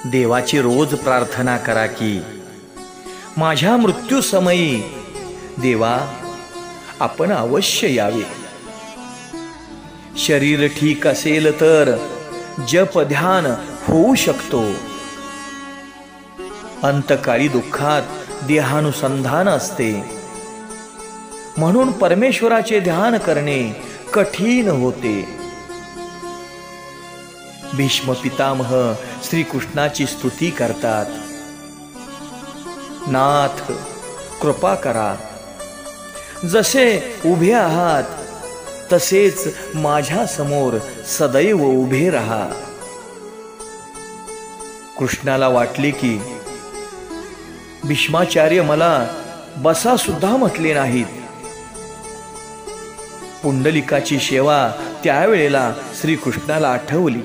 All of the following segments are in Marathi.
देवाची रोज प्रार्थना करा की माझ्या मृत्यू समयी देवा आपण अवश्य यावे। शरीर ठीक असेल तर जप ध्यान होऊ शकतो, अंतकाळी दुःखात देहानुसंधान असते, म्हणून परमेश्वराचे ध्यान करणे कठीण होते। भीष्म पितामह श्रीकृष्णाची स्तुती करतात, नाथ कृपा करा, जसे उभे आहात तसेच माझ्या समोर सदैव उभे रहा। कृष्णाला वाटले की भीष्माचार्य मला बसा सुद्धा म्हटले नाहीत। पुंडलिकाची सेवा त्यावेळेला श्रीकृष्णाला आठवली।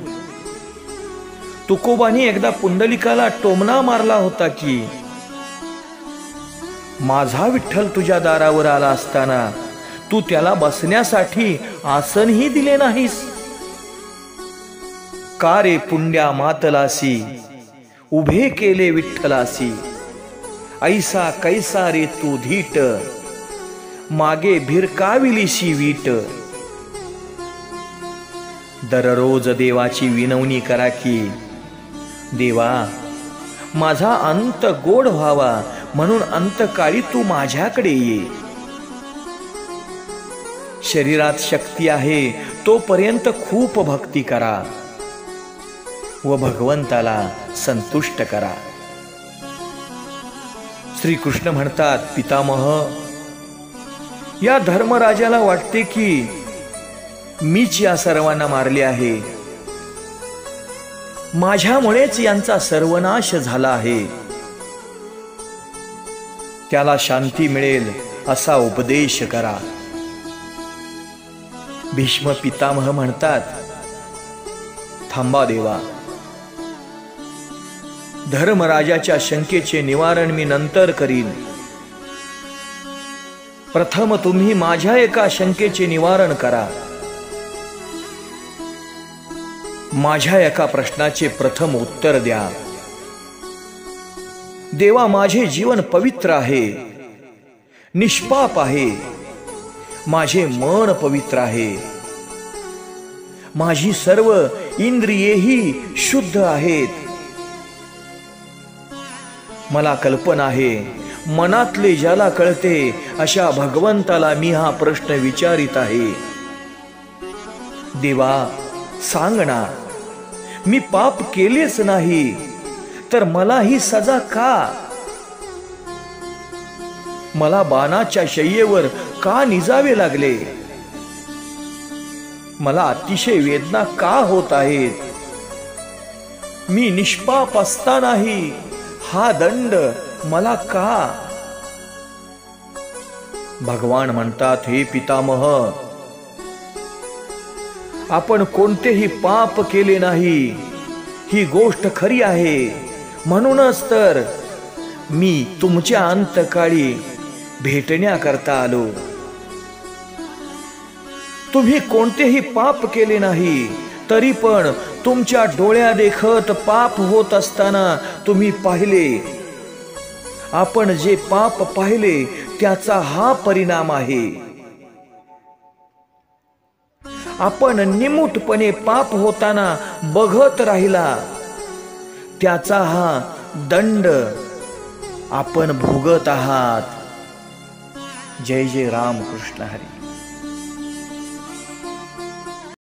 तुकोबांनी एकदा पुंडलिकाला टोमणा मारला होता की माझा विठ्ठल तुझ्या दारावर आला असताना तू त्याला बसण्यासाठी आसनही दिले नाहीस। का रे पुंड्या मातलासी उभे केले विठ्ठलासी, ऐसा कैसा रे तू धीट मागे भिरकाविलीशी वीट। दररोज देवाची विनवणी करा की देवा माझा अंत गोड व्हावा, म्हणून अंतकाळी तू माझ्याकडे ये। शरीरात शक्ती आहे तोपर्यंत खूप भक्ती करा व भगवंताला संतुष्ट करा। श्रीकृष्ण म्हणतात, पितामह या धर्मराजाला वाटते की मीच या सर्वांना मारले आहे, माझ्यामुळेच यांचा सर्वनाश झाला आहे। त्याला शांती मिळेल असा उपदेश करा। भीष्म पितामह म्हणतात, थांबा देवा, धर्मराजाच्या शंकेचे निवारण मी नंतर करीन। प्रथम तुम्ही माझ्या एका शंकेचे निवारण करा। माझ्या एका प्रश्नाचे प्रथम उत्तर द्या। देवा माझे जीवन पवित्र आहे, निष्पाप आहे, माझे मन पवित्र आहे, माझी सर्व इंद्रियेही शुद्ध आहेत। मला कल्पना आहे मनातले ज्याला कळते अशा भगवंताला मी हा प्रश्न विचारित आहे। देवा सांग ना, मी पाप केलेच नाही तर मला ही सजा का? मला बाणाच्या शय्येवर का निजावे लागले? मला अतिशय वेदना का होत आहेत? मी निष्पाप असतानाही हा दंड मला का? भगवान म्हणतात, हे पितामह, आपण कोणतेही पाप केले नाही ही गोष्ट खरी आहे, म्हणूनच तर मी तुमच्या अंतकाळी भेटण्याकरता आलो। तुम्ही कोणतेही पाप केले नाही तरी पण तुमच्या डोळ्या देखत पाप होत असताना तुम्ही पाहिले। आपण जे पाप पाहिले त्याचा हा परिणाम आहे। आपण निमूटपणे पाप होताना बघत राहिला त्याचा हा दंड आपण भोगत आहात। जय जय राम कृष्ण हरी।